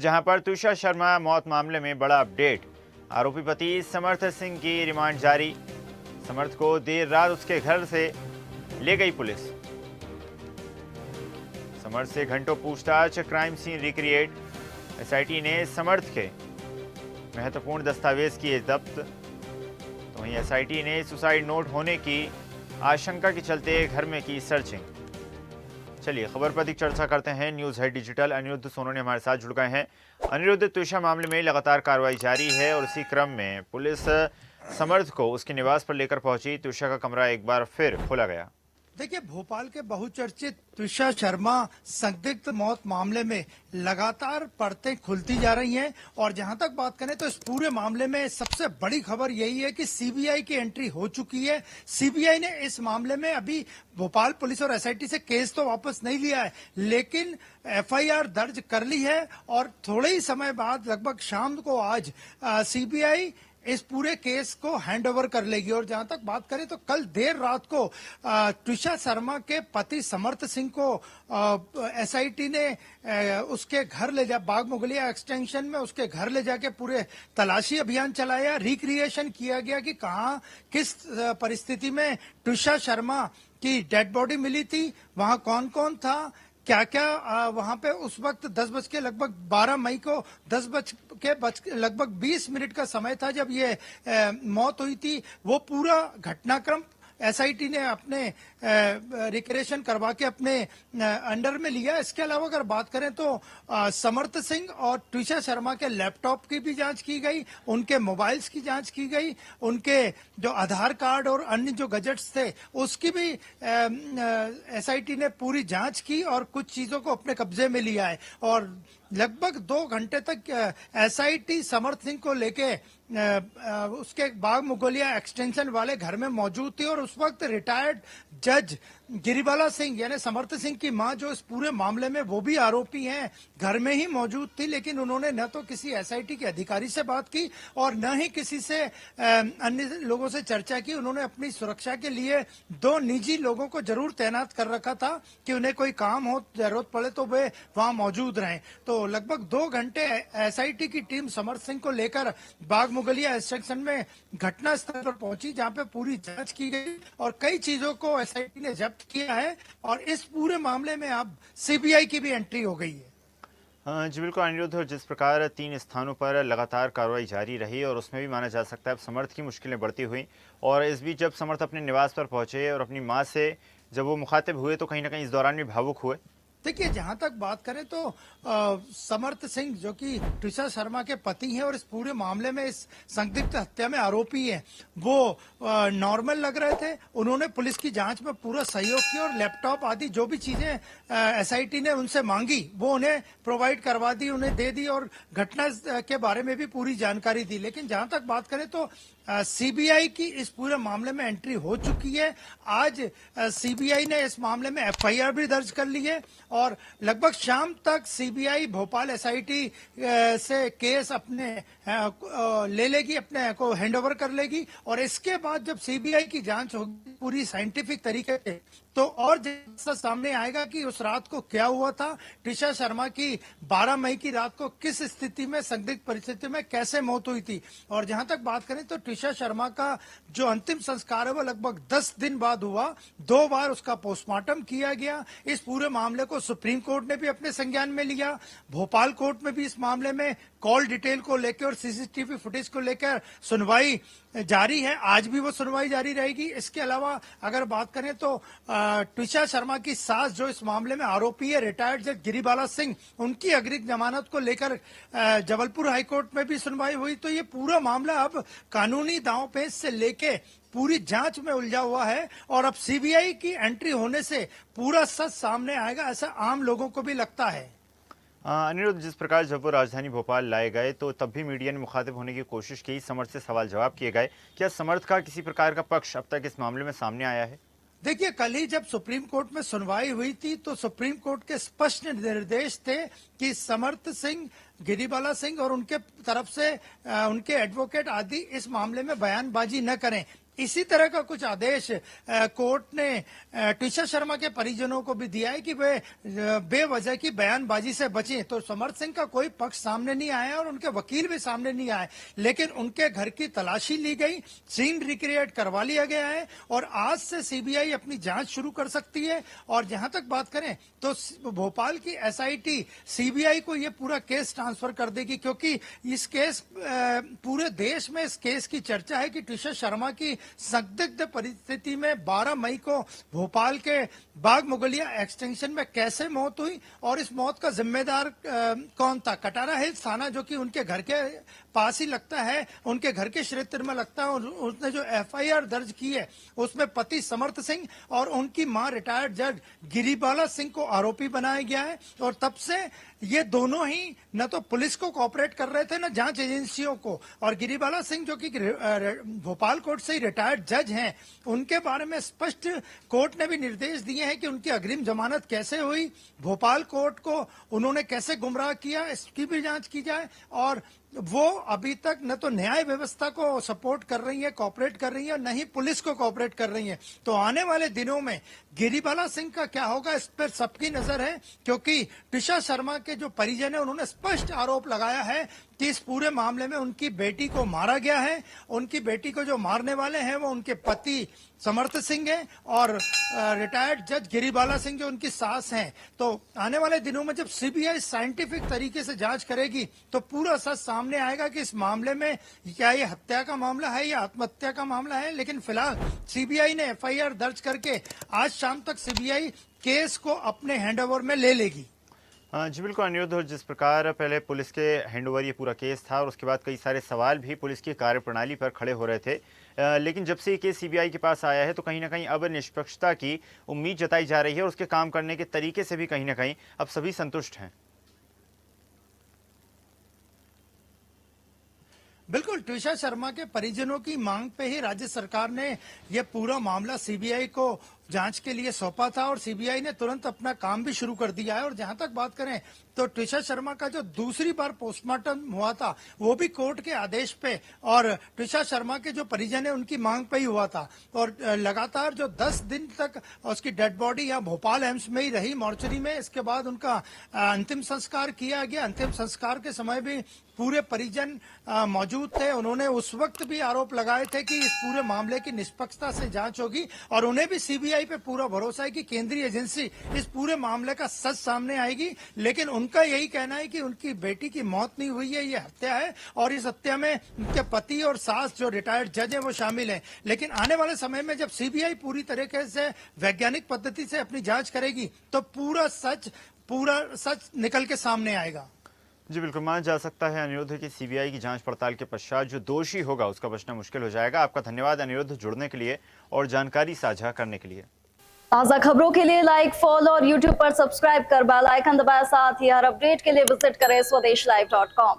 जहां पर तुषार शर्मा मौत मामले में बड़ा अपडेट। आरोपी पति समर्थ सिंह की रिमांड जारी। समर्थ को देर रात उसके घर से ले गई पुलिस। समर्थ से घंटों पूछताछ, क्राइम सीन रिक्रिएट। एसआईटी ने समर्थ के महत्वपूर्ण दस्तावेज किए जब्त। तो वहीं एसआईटी ने सुसाइड नोट होने की आशंका के चलते घर में की सर्चिंग। चलिए खबर पर अधिक चर्चा करते हैं। News head digital Aniruddh Sonu हमारे साथ जुड़ गए हैं। अनिरुद्ध, तुषा मामले में लगातार कार्रवाई जारी है और इसी क्रम में पुलिस समर्थ को उसके निवास पर लेकर पहुंची। तुषा का कमरा एक बार फिर खोला गया। देखिए, भोपाल के बहुचर्चित तुषार शर्मा संदिग्ध मौत मामले में लगातार परतें खुलती जा रही हैं और जहां तक बात करें तो इस पूरे मामले में सबसे बड़ी खबर यही है कि सीबीआई की एंट्री हो चुकी है। सीबीआई ने इस मामले में अभी भोपाल पुलिस और एसआईटी से केस तो वापस नहीं लिया है, लेकिन एफआईआर दर्ज कर ली है और थोड़े ही समय बाद लगभग शाम को आज सीबीआई इस पूरे केस को हैंडओवर कर लेगी। और जहां तक बात करें तो कल देर रात को तुषार शर्मा के पति समर्थ सिंह को एसआईटी ने उसके घर ले जा बाग मुगलिया एक्सटेंशन में उसके घर ले जाके पूरे तलाशी अभियान चलाया। रिक्रिएशन किया गया कि कहां किस परिस्थिति में तुषार शर्मा की डेड बॉडी मिली थी, वहां कौन कौन था, क्या क्या वहां पे उस वक्त 10 बज के लगभग 12 मई को 10 बज के लगभग 20 मिनट का समय था जब ये मौत हुई थी। वो पूरा घटनाक्रम एसआईटी ने अपने रिक्रिएशन करवा के अपने अंडर में लिया। इसके अलावा अगर बात करें तो समर्थ सिंह और तुषार शर्मा के लैपटॉप की भी जांच की गई, उनके मोबाइल्स की जांच की गई, उनके जो आधार कार्ड और अन्य जो गजेट्स थे उसकी भी एसआईटी ने पूरी जांच की और कुछ चीजों को अपने कब्जे में लिया है। और लगभग 2 घंटे तक एसआईटी समर्थ सिंह को लेके उसके बाग मुगलिया एक्सटेंशन वाले घर में मौजूद थी और उस वक्त रिटायर्ड जज गिरिबाला सिंह यानी समर्थ सिंह की मां जो इस पूरे मामले में वो भी आरोपी हैं, घर में ही मौजूद थी। लेकिन उन्होंने न तो किसी एसआईटी के अधिकारी से बात की और न ही किसी से अन्य लोगों से चर्चा की। उन्होंने अपनी सुरक्षा के लिए 2 निजी लोगों को जरूर तैनात कर रखा था कि उन्हें कोई काम हो, जरूरत पड़े तो वे वहां मौजूद रहें। तो लगभग 2 घंटे एसआईटी की टीम समर्थ सिंह को लेकर बाग मुगलिया एक्सटेंशन में घटना स्थल पर पहुंची, जहां पे पूरी जांच की गई और कई चीजों को एसआईटी ने जब्त किया है और इस पूरे मामले में अब सीबीआई की भी एंट्री हो गई है। जी बिल्कुल अनिरुद्ध, जिस प्रकार 3 स्थानों पर लगातार कार्रवाई जारी रही और उसमें भी माना जा सकता है अब समर्थ की मुश्किलें बढ़ती हुई और इस बीच जब समर्थ अपने निवास पर पहुंचे और अपनी मां से जब वो मुखातिब हुए तो कहीं ना कहीं इस दौरान भी भावुक हुए। देखिए, जहां तक बात करें तो समर्थ सिंह जो कि तुषार शर्मा के पति हैं और इस पूरे मामले में इस संदिग्ध हत्या में आरोपी हैं, वो नॉर्मल लग रहे थे। उन्होंने पुलिस की जांच में पूरा सहयोग किया और लैपटॉप आदि जो भी चीजें एसआईटी ने उनसे मांगी वो उन्हें प्रोवाइड करवा दी, उन्हें दे दी और घटना के बारे में भी पूरी जानकारी दी। लेकिन जहां तक बात करें तो सीबीआई की इस पूरे मामले में एंट्री हो चुकी है। आज सीबीआई ने इस मामले में एफआईआर भी दर्ज कर ली है और लगभग शाम तक सीबीआई भोपाल एसआईटी से केस अपने ले लेगी, अपने को हैंडओवर कर लेगी और इसके बाद जब सीबीआई की जांच होगी पूरी साइंटिफिक तरीके से तो और जैसा सामने आएगा कि उस रात को क्या हुआ था, तुषार शर्मा की 12 मई की रात को किस स्थिति में संदिग्ध परिस्थिति में कैसे मौत हुई थी। और जहां तक बात करें तो तुषार शर्मा का जो अंतिम संस्कार है वो लगभग 10 दिन बाद हुआ। 2 बार उसका पोस्टमार्टम किया गया। इस पूरे मामले को सुप्रीम कोर्ट ने भी अपने संज्ञान में लिया। भोपाल कोर्ट में भी इस मामले में कॉल डिटेल को लेकर और सीसीटीवी फुटेज को लेकर सुनवाई जारी है। आज भी वो सुनवाई जारी रहेगी। इसके अलावा अगर बात करें तो तुषार शर्मा की सास जो इस मामले में आरोपी है रिटायर्ड जज गिरिबाला सिंह, उनकी अग्रिम जमानत को लेकर जबलपुर हाईकोर्ट में भी सुनवाई हुई। तो ये पूरा मामला अब कानूनी दांवपेच से लेके पूरी जांच में उलझा हुआ है और अब सीबीआई की एंट्री होने से पूरा सच सामने आएगा, ऐसा आम लोगों को भी लगता है। अनिरुद्ध, जिस प्रकार जब वो राजधानी भोपाल लाए गए तो तब भी मीडिया ने मुखातिब होने की कोशिश की, समर्थ से सवाल जवाब किए गए। क्या समर्थ का किसी प्रकार का पक्ष अब तक इस मामले में सामने आया है? देखिए, कल ही जब सुप्रीम कोर्ट में सुनवाई हुई थी तो सुप्रीम कोर्ट के स्पष्ट निर्देश थे कि समर्थ सिंह, गिरिबाला सिंह और उनके तरफ से उनके एडवोकेट आदि इस मामले में बयानबाजी न करें। इसी तरह का कुछ आदेश कोर्ट ने टिशा शर्मा के परिजनों को भी दिया है कि वे बेवजह की बयानबाजी से बचें। तो समर्थ सिंह का कोई पक्ष सामने नहीं आया और उनके वकील भी सामने नहीं आए, लेकिन उनके घर की तलाशी ली गई, सीन रिक्रिएट करवा लिया गया है और आज से सीबीआई अपनी जांच शुरू कर सकती है। और जहां तक बात करें तो भोपाल की एसआईटी सीबीआई को यह पूरा केस ट्रांसफर कर देगी, क्योंकि इस केस पूरे देश में इस केस की चर्चा है कि टिशा शर्मा की संदिग्ध परिस्थिति में 12 मई को भोपाल के बाग मुगलिया एक्सटेंशन में कैसे मौत हुई और इस मौत का जिम्मेदार कौन था। कटारा हिल्स थाना जो कि उनके घर के पास ही लगता है, उनके घर के क्षेत्र में लगता है, और उसने जो एफआईआर दर्ज की है उसमें पति समर्थ सिंह और उनकी मां रिटायर्ड जज गिरिबाला सिंह को आरोपी बनाया गया है। और तब से ये दोनों ही न तो पुलिस को कोऑपरेट कर रहे थे न जांच एजेंसियों को। और गिरिबाला सिंह जो कि भोपाल कोर्ट से ही रिटायर्ड जज हैं, उनके बारे में स्पष्ट कोर्ट ने भी निर्देश दिए हैं कि उनकी अग्रिम जमानत कैसे हुई, भोपाल कोर्ट को उन्होंने कैसे गुमराह किया, इसकी भी जांच की जाए। और वो अभी तक न तो न्याय व्यवस्था को सपोर्ट कर रही है, कोऑपरेट कर रही है, न ही पुलिस को कोऑपरेट कर रही है। तो आने वाले दिनों में गिरिबाला सिंह का क्या होगा इस पर सबकी नजर है, क्योंकि टिशा शर्मा के जो परिजन है उन्होंने स्पष्ट आरोप लगाया है कि इस पूरे मामले में उनकी बेटी को मारा गया है। उनकी बेटी को जो मारने वाले हैं वो उनके पति समर्थ सिंह हैं और रिटायर्ड जज गिरिबाला सिंह जो उनकी सास हैं। तो आने वाले दिनों में जब सीबीआई साइंटिफिक तरीके से जांच करेगी तो पूरा सच सामने आएगा कि इस मामले में क्या ये हत्या का मामला है या आत्महत्या का मामला है। लेकिन फिलहाल सीबीआई ने एफआईआर दर्ज करके आज शाम तक सीबीआई केस को अपने हैंडओवर में ले लेगी। जी बिल्कुल अनिरुद्ध, जिस प्रकार पहले पुलिस के हैंडओवर ये पूरा केस था और उसके बाद कई सारे सवाल भी पुलिस की कार्यप्रणाली पर खड़े हो रहे थे, लेकिन जब से ये केस सीबीआई के पास आया है तो कहीं ना कहीं अब निष्पक्षता की उम्मीद जताई जा रही है और उसके काम करने के तरीके से भी कहीं ना कहीं अब सभी संतुष्ट हैं। बिल्कुल, टिशा शर्मा के परिजनों की मांग पे ही राज्य सरकार ने यह पूरा मामला सीबीआई को जांच के लिए सौंपा था और सीबीआई ने तुरंत अपना काम भी शुरू कर दिया है। और जहां तक बात करें तो टिशा शर्मा का जो दूसरी बार पोस्टमार्टम हुआ था वो भी कोर्ट के आदेश पे और टिशा शर्मा के जो परिजन है उनकी मांग पे ही हुआ था। और लगातार जो 10 दिन तक उसकी डेड बॉडी यहाँ भोपाल एम्स में ही रही मॉर्चरी में, इसके बाद उनका अंतिम संस्कार किया गया। अंतिम संस्कार के समय भी पूरे परिजन मौजूद थे। उन्होंने उस वक्त भी आरोप लगाए थे कि इस पूरे मामले की निष्पक्षता से जांच होगी और उन्हें भी सीबीआई पे पूरा भरोसा है कि केंद्रीय एजेंसी इस पूरे मामले का सच सामने आएगी। लेकिन उनका यही कहना है कि उनकी बेटी की मौत नहीं हुई है, ये हत्या है और इस हत्या में उनके पति और सास जो रिटायर्ड जज है वो शामिल है। लेकिन आने वाले समय में जब सीबीआई पूरी तरीके से वैज्ञानिक पद्धति से अपनी जांच करेगी तो पूरा सच निकल के सामने आएगा। जी बिल्कुल, माना जा सकता है अनिरुद्ध की सीबीआई की जांच पड़ताल के पश्चात जो दोषी होगा उसका बचना मुश्किल हो जाएगा। आपका धन्यवाद अनिरुद्ध, जुड़ने के लिए और जानकारी साझा करने के लिए। ताज़ा खबरों के लिए लाइक, फॉलो और यूट्यूब पर सब्सक्राइब कर बेल आइकन दबाएं। साथ ही हर अपडेट के लिए विजिट करें स्वदेशलाइव.com।